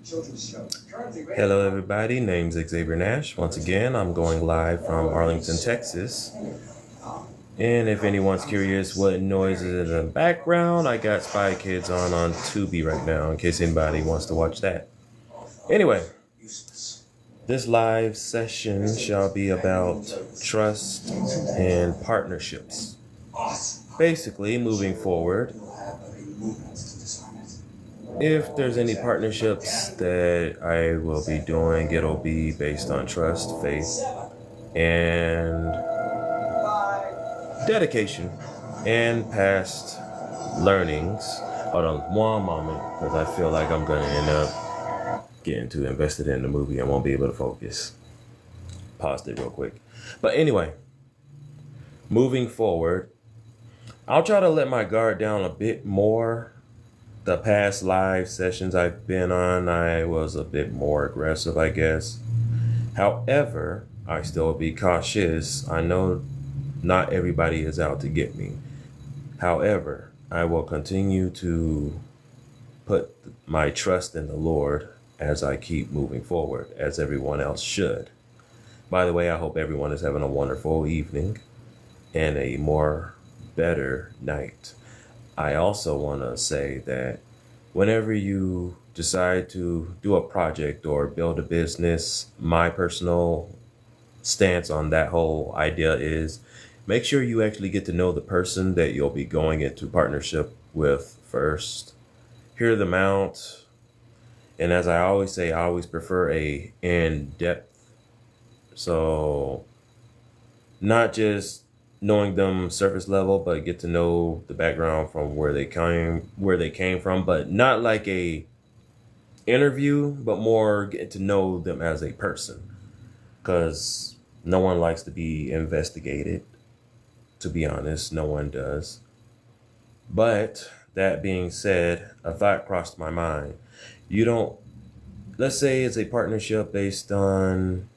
Hello, everybody. Name's Xavier Nash. Once again, I'm going live from Arlington, Texas. And if anyone's curious what noise is in the background, I got Spy Kids on Tubi right now, in case anybody wants to watch that. Anyway, this live session shall be about trust and partnerships. Basically, moving forward, if there's any partnerships that I will be doing, it'll be based on trust, faith, and dedication, and past learnings. Hold on one moment, because I feel like I'm going to end up getting too invested in the movie and won't be able to focus. Paused it real quick. But anyway, moving forward, I'll try to let my guard down a bit more. The past live sessions I've been on, I was a bit more aggressive, I guess. However, I still be cautious. I know not everybody is out to get me. However, I will continue to put my trust in the Lord as I keep moving forward, as everyone else should. By the way, I hope everyone is having a wonderful evening and a more better night. I also want to say that whenever you decide to do a project or build a business, my personal stance on that whole idea is make sure you actually get to know the person that you'll be going into partnership with first. Hear them out. And as I always say, I always prefer a in-depth. So not just knowing them surface level, but get to know the background from where they came from, but not like a interview, but more get to know them as a person, because no one likes to be investigated. To be honest, no one does. But that being said, a thought crossed my mind. You don't, let's say it's a partnership based on,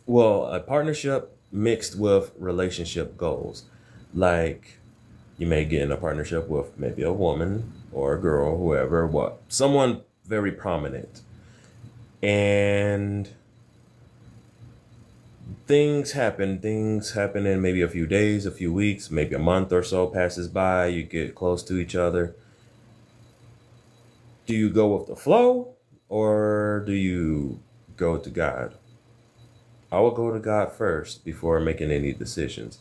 well, a partnership mixed with relationship goals. Like you may get in a partnership with maybe a woman or a girl, whoever, someone very prominent. And things happen in maybe a few days, a few weeks, maybe a month or so passes by, you get close to each other. Do you go with the flow or do you go to God? I will go to God first before making any decisions.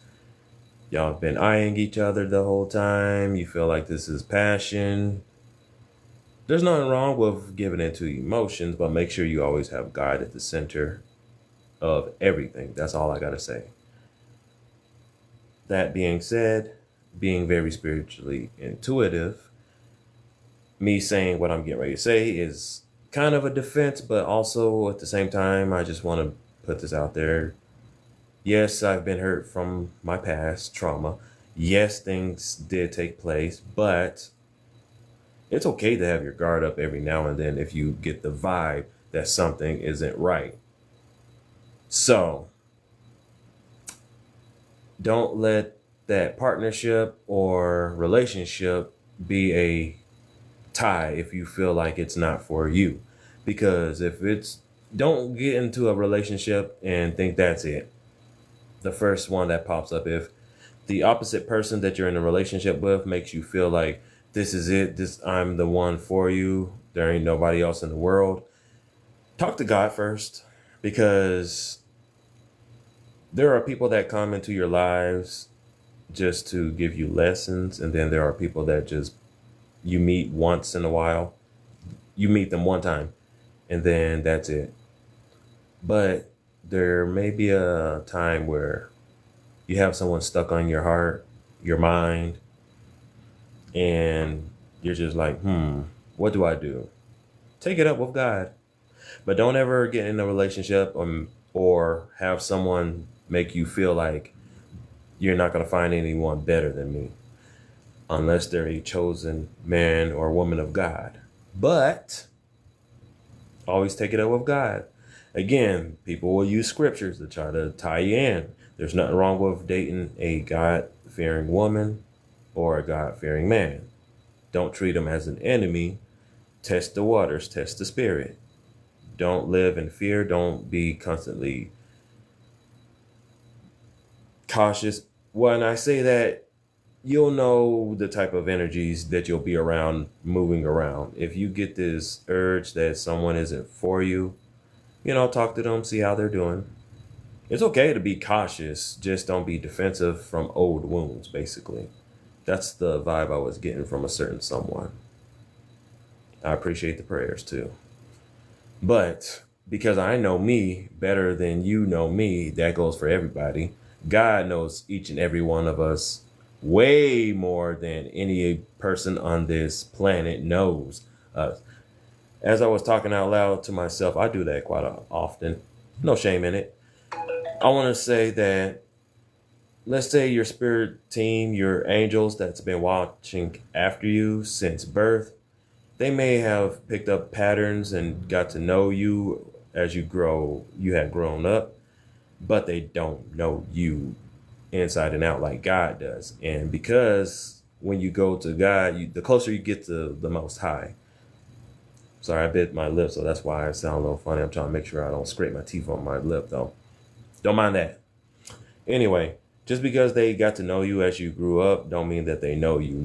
Y'all have been eyeing each other the whole time. You feel like this is passion. There's nothing wrong with giving into emotions, but make sure you always have God at the center of everything. That's all I got to say. That being said, being very spiritually intuitive, me saying what I'm getting ready to say is kind of a defense, but also at the same time, I just want to put this out there. Yes, I've been hurt from my past trauma. Yes, things did take place, but it's okay to have your guard up every now and then if you get the vibe that something isn't right. So don't let that partnership or relationship be a tie if you feel like it's not for you. Because don't get into a relationship and think that's it. The first one that pops up, if the opposite person that you're in a relationship with makes you feel like this is it, I'm the one for you, there ain't nobody else in the world, talk to God first, because there are people that come into your lives just to give you lessons, and then there are people that just you meet once in a while. You meet them one time, and then that's it. But there may be a time where you have someone stuck on your heart, your mind, and you're just like, what do I do? Take it up with God. But don't ever get in a relationship or have someone make you feel like you're not going to find anyone better than me, unless they're a chosen man or woman of God. But always take it up with God. Again, people will use scriptures to try to tie you in. There's nothing wrong with dating a God-fearing woman or a God-fearing man. Don't treat them as an enemy. Test the waters, test the spirit. Don't live in fear. Don't be constantly cautious. When I say that, you'll know the type of energies that you'll be around moving around. If you get this urge that someone isn't for you, talk to them, see how they're doing. It's okay to be cautious, just don't be defensive from old wounds, basically. That's the vibe I was getting from a certain someone. I appreciate the prayers too. But because I know me better than you know me, that goes for everybody. God knows each and every one of us way more than any person on this planet knows us. As I was talking out loud to myself, I do that quite often. No shame in it. I want to say that, let's say your spirit team, your angels that's been watching after you since birth, they may have picked up patterns and got to know you as you have grown up, but they don't know you inside and out like God does. And because when you go to God, the closer you get to the Most High. Sorry, I bit my lip, so that's why I sound a little funny. I'm trying to make sure I don't scrape my teeth on my lip, though. Don't mind that. Anyway, just because they got to know you as you grew up, don't mean that they know you,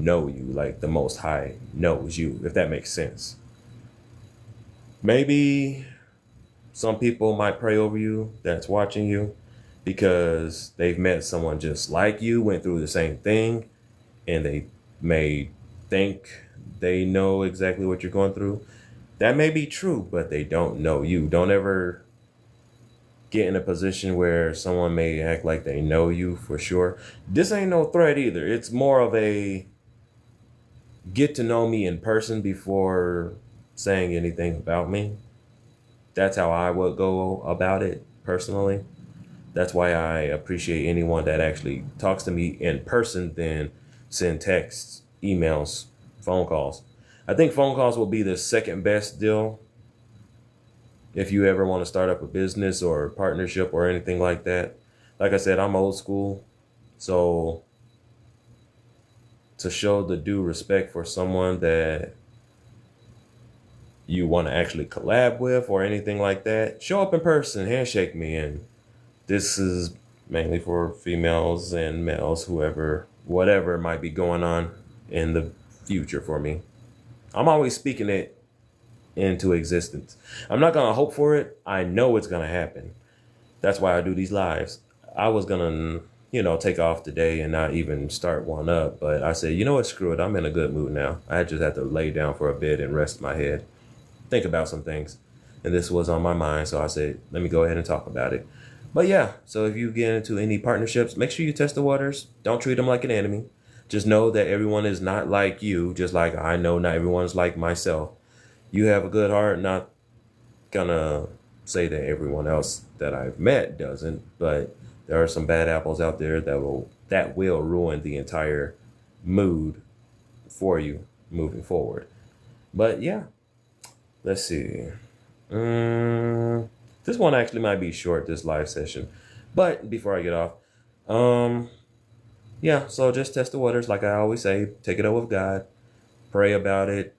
like the Most High knows you, if that makes sense. Maybe some people might pray over you that's watching you because they've met someone just like you, went through the same thing, and they may think they know exactly what you're going through. That may be true, but they don't know you. Don't ever get in a position where someone may act like they know you for sure. This ain't no threat either. It's more of a get to know me in person before saying anything about me. That's how I would go about it personally. That's why I appreciate anyone that actually talks to me in person than send texts, emails, phone calls. I think phone calls will be the second best deal if you ever want to start up a business or a partnership or anything like that. Like I said, I'm old school. So to show the due respect for someone that you want to actually collab with or anything like that, show up in person, handshake me. And this is mainly for females and males, whatever might be going on in the future for me. I'm always speaking it into existence. I'm not going to hope for it. I know it's going to happen. That's why I do these lives. I was going to, take off today and not even start one up. But I said, you know what? Screw it. I'm in a good mood now. I just had to lay down for a bit and rest my head, think about some things. And this was on my mind. So I said, let me go ahead and talk about it. But yeah, so if you get into any partnerships, make sure you test the waters. Don't treat them like an enemy. Just know that everyone is not like you, just like I know not everyone's like myself. You have a good heart, not gonna say that everyone else that I've met doesn't, but there are some bad apples out there that will ruin the entire mood for you moving forward. But yeah, let's see. This one actually might be short, this live session. But before I get off, yeah, so just test the waters, like I always say. Take it up with God. Pray about it.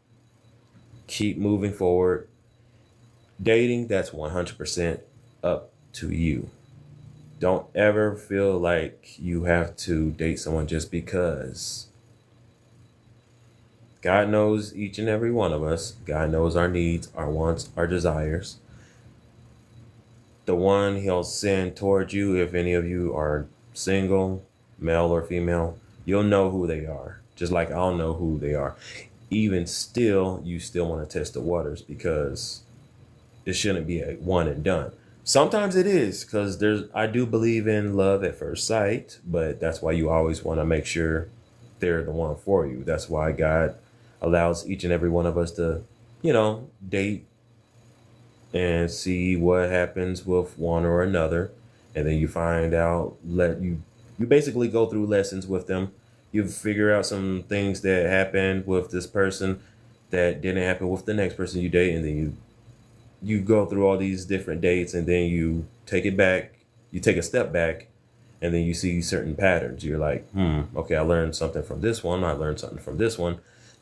Keep moving forward. Dating, that's 100% up to you. Don't ever feel like you have to date someone just because. God knows each and every one of us. God knows our needs, our wants, our desires. The one he'll send towards you, if any of you are single, male or female, you'll know who they are, just like I'll know who they are. Even still, you still want to test the waters because it shouldn't be a one and done. Sometimes it is, because I do believe in love at first sight, but that's why you always want to make sure they're the one for you. That's why God allows each and every one of us to, date and see what happens with one or another. And then you find out, you basically go through lessons with them. You figure out some things that happened with this person that didn't happen with the next person you date. And then you go through all these different dates, and then you take it back. You take a step back, and then you see certain patterns. You're like, okay, I learned something from this one. I learned something from this one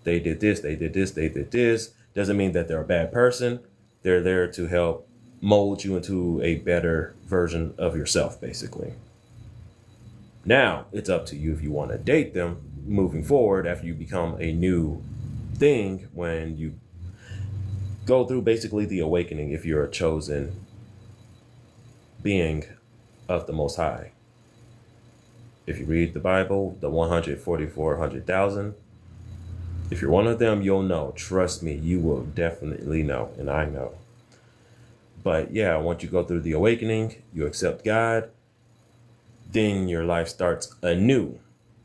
they did this, they did this, they did this. Doesn't mean that they're a bad person. They're there to help mold you into a better version of yourself, basically. Now, it's up to you if you want to date them moving forward after you become a new thing when you go through basically the awakening if you're a chosen being of the Most High. If you read the Bible, the 144,000, if you're one of them, you'll know. Trust me, you will definitely know, and I know. But yeah, once you go through the awakening, you accept God, then your life starts anew.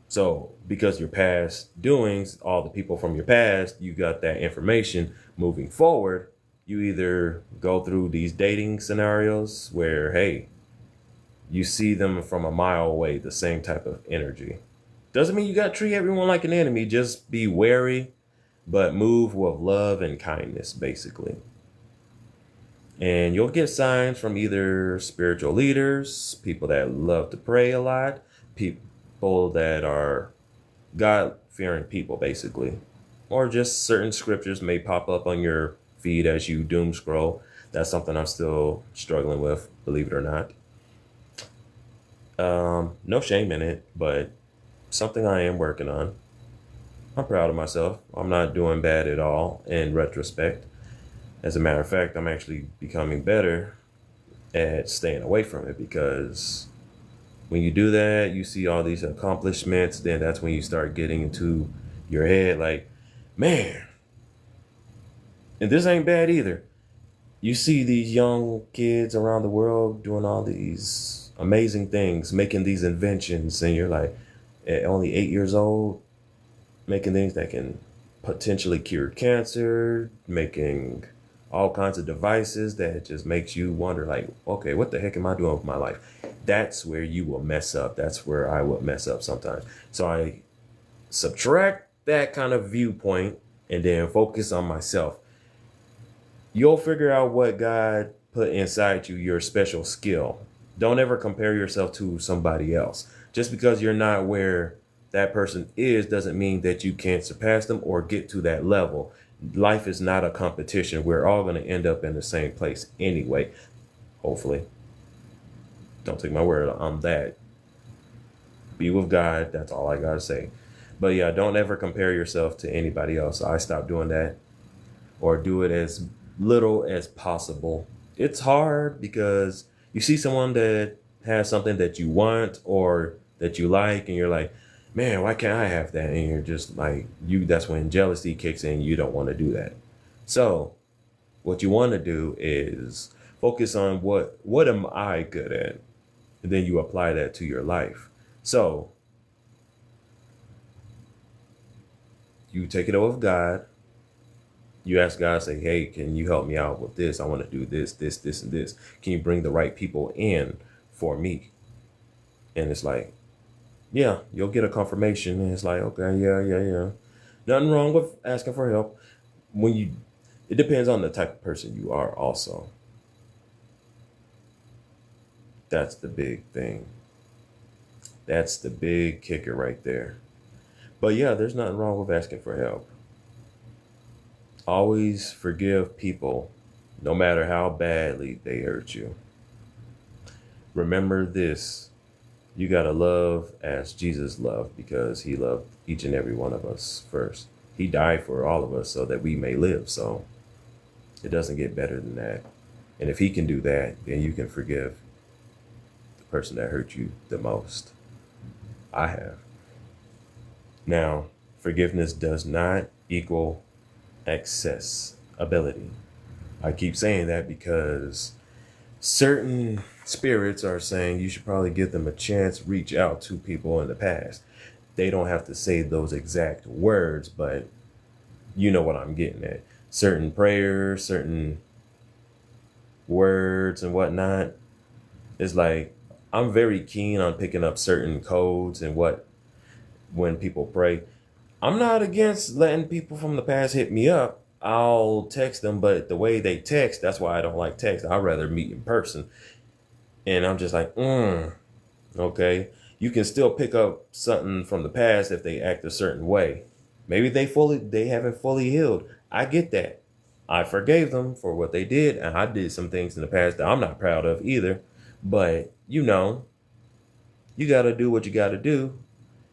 So because your past doings, all the people from your past, you got that information moving forward. You either go through these dating scenarios where, hey, you see them from a mile away, the same type of energy. Doesn't mean you got to treat everyone like an enemy. Just be wary, but move with love and kindness, basically. And you'll get signs from either spiritual leaders, people that love to pray a lot, people that are God-fearing people, basically. Or just certain scriptures may pop up on your feed as you doom scroll. That's something I'm still struggling with, believe it or not. No shame in it, but something I am working on. I'm proud of myself. I'm not doing bad at all in retrospect. As a matter of fact, I'm actually becoming better at staying away from it, because when you do that, you see all these accomplishments, then that's when you start getting into your head like, man, and this ain't bad either. You see these young kids around the world doing all these amazing things, making these inventions, and you're like, at only 8 years old, making things that can potentially cure cancer, making all kinds of devices that just makes you wonder, like, okay, what the heck am I doing with my life? That's where you will mess up. That's where I would mess up sometimes. So I subtract that kind of viewpoint and then focus on myself. You'll figure out what God put inside you, your special skill. Don't ever compare yourself to somebody else. Just because you're not where that person is doesn't mean that you can't surpass them or get to that level. Life is not a competition. We're all going to end up in the same place anyway, hopefully. Don't take my word on that. Be with God. That's all I got to say. But yeah, don't ever compare yourself to anybody else. I stopped doing that, or do it as little as possible. It's hard because you see someone that has something that you want or that you like, and you're like, man, why can't I have that? And you're just like, that's when jealousy kicks in. You don't want to do that. So what you want to do is focus on what am I good at? And then you apply that to your life. So you take it over with God. You ask God, say, hey, can you help me out with this? I want to do this, this, this, and this. Can you bring the right people in for me? And it's like, yeah, you'll get a confirmation. And it's like, okay, yeah. Nothing wrong with asking for help. It depends on the type of person you are also. That's the big thing. That's the big kicker right there. But yeah, there's nothing wrong with asking for help. Always forgive people, no matter how badly they hurt you. Remember this. You got to love as Jesus loved, because he loved each and every one of us first. He died for all of us so that we may live. So it doesn't get better than that. And if he can do that, then you can forgive the person that hurt you the most. I have. Now, forgiveness does not equal accessibility. I keep saying that because certain spirits are saying you should probably give them a chance, reach out to people in the past. They don't have to say those exact words, but you know what I'm getting at. Certain prayers, certain words and whatnot. It's like, I'm very keen on picking up certain codes and when people pray. I'm not against letting people from the past hit me up. I'll text them, but the way they text, that's why I don't like text. I'd rather meet in person. And I'm just like, okay. You can still pick up something from the past if they act a certain way. Maybe they haven't fully healed. I get that. I forgave them for what they did, and I did some things in the past that I'm not proud of either. But you got to do what you got to do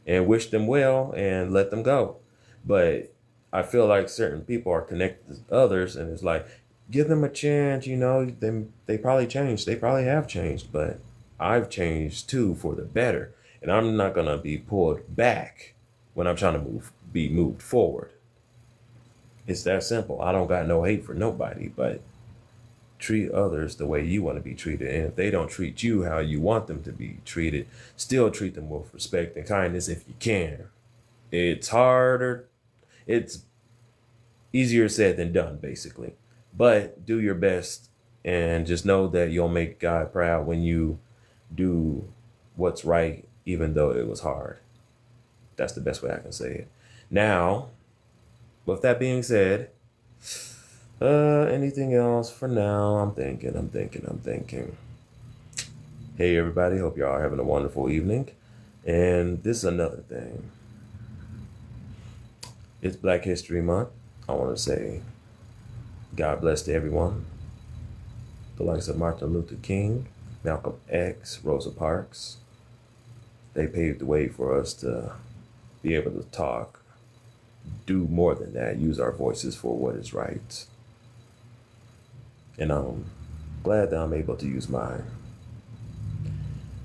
and wish them well and let them go. But I feel like certain people are connected to others, and it's like, give them a chance. They probably changed. They probably have changed, but I've changed too for the better, and I'm not gonna be pulled back when I'm trying to be moved forward. It's that simple. I don't got no hate for nobody, but treat others the way you want to be treated. And if they don't treat you how you want them to be treated, still treat them with respect and kindness if you can. It's harder. It's easier said than done, basically. But do your best and just know that you'll make God proud when you do what's right, even though it was hard. That's the best way I can say it. Now, with that being said, anything else for now? I'm thinking. Hey, everybody. Hope y'all are having a wonderful evening. And this is another thing. It's Black History Month. I want to say God bless to everyone. The likes of Martin Luther King, Malcolm X, Rosa Parks. They paved the way for us to be able to talk, do more than that, use our voices for what is right. And I'm glad that I'm able to use mine.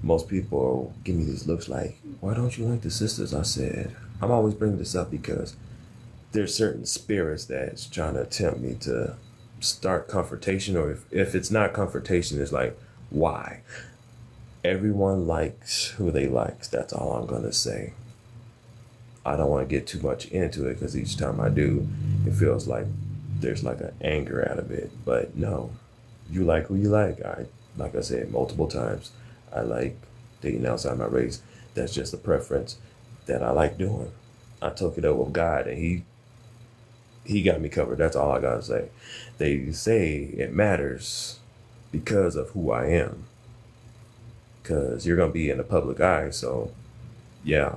Most people give me these looks like, why don't you like the sisters? I said, I'm always bringing this up because there's certain spirits that's trying to tempt me to start confrontation, or if it's not confrontation, it's like, why? Everyone likes who they likes. That's all I'm going to say. I don't want to get too much into it because each time I do, it feels like there's like an anger out of it. But no, you like who you like. Like I said multiple times, I like dating outside my race. That's just a preference that I like doing. I took it up with God, and he got me covered. That's all I gotta say. They say it matters because of who I am. Because you're gonna be in the public eye, so yeah,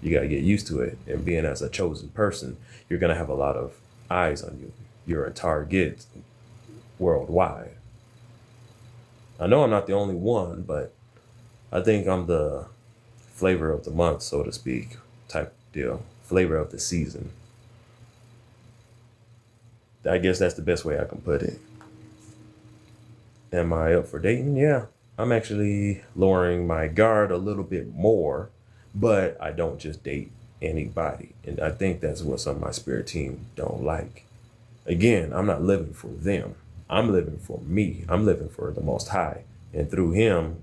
you gotta get used to it. And being as a chosen person, you're gonna have a lot of eyes on you. You're a target worldwide. I know I'm not the only one, but I think I'm the flavor of the month, so to speak, type deal. Flavor of the season. I guess that's the best way I can put it. Am I up for dating? Yeah. I'm actually lowering my guard a little bit more, but I don't just date anybody. And I think that's what some of my spirit team don't like. Again, I'm not living for them. I'm living for me. I'm living for the Most High. And through him,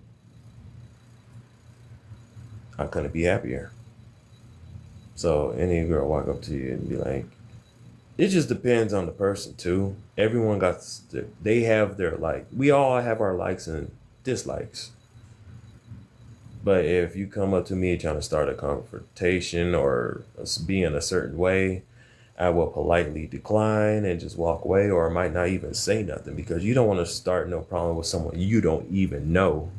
I couldn't be happier. So any girl walk up to you and be like, it just depends on the person too. Everyone they have their we all have our likes and dislikes. But if you come up to me trying to start a confrontation or being a certain way, I will politely decline and just walk away, or I might not even say nothing because you don't want to start no problem with someone you don't even know.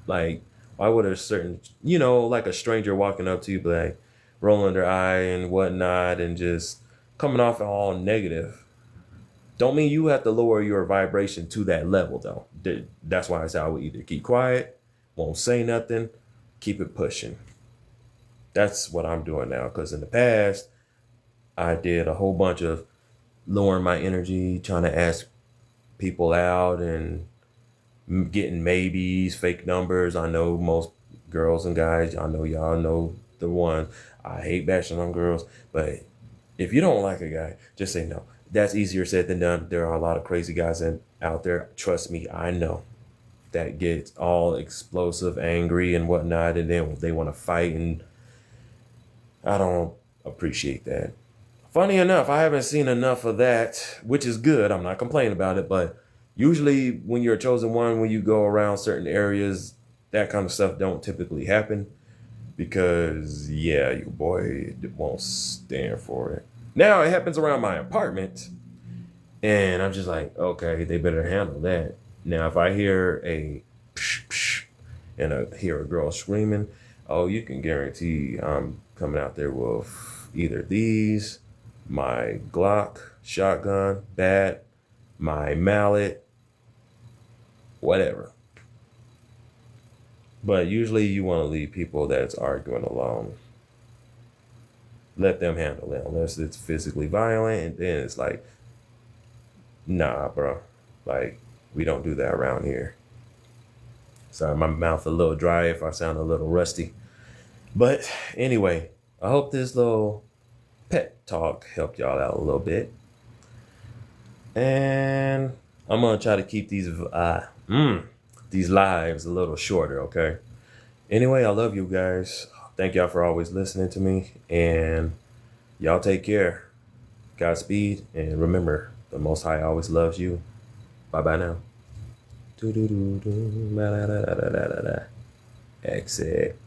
Like, why would a certain, like a stranger walking up to you, like rolling their eye and whatnot and just coming off all negative? Don't mean you have to lower your vibration to that level, though. That's why I say I would either keep quiet, won't say nothing, keep it pushing. That's what I'm doing now, because in the past, I did a whole bunch of lowering my energy, trying to ask people out and getting maybes, fake numbers. I know most girls and guys, I know y'all know the one. I hate bashing on girls, but if you don't like a guy, just say no. That's easier said than done. There are a lot of crazy guys out there. Trust me, I know. That gets all explosive, angry, and whatnot, and then they want to fight, and I don't appreciate that. Funny enough, I haven't seen enough of that, which is good. I'm not complaining about it, but usually when you're a chosen one, when you go around certain areas, that kind of stuff don't typically happen because, yeah, your boy won't stand for it. Now it happens around my apartment, and I'm just like, okay, they better handle that. Now, if I hear a psh, psh, and I hear a girl screaming, oh, you can guarantee I'm coming out there with either these, my Glock shotgun, bat, my mallet, whatever. But usually you want to leave people that's arguing alone. Let them handle it, unless it's physically violent, and then it's like, nah, bro. Like, we don't do that around here. Sorry, my mouth a little dry if I sound a little rusty. But anyway, I hope this little pet talk helped y'all out a little bit. And I'm gonna try to keep these lives a little shorter, okay? Anyway, I love you guys. Thank y'all for always listening to me, and y'all take care. Godspeed, and remember, the Most High always loves you. Bye bye now. Exit.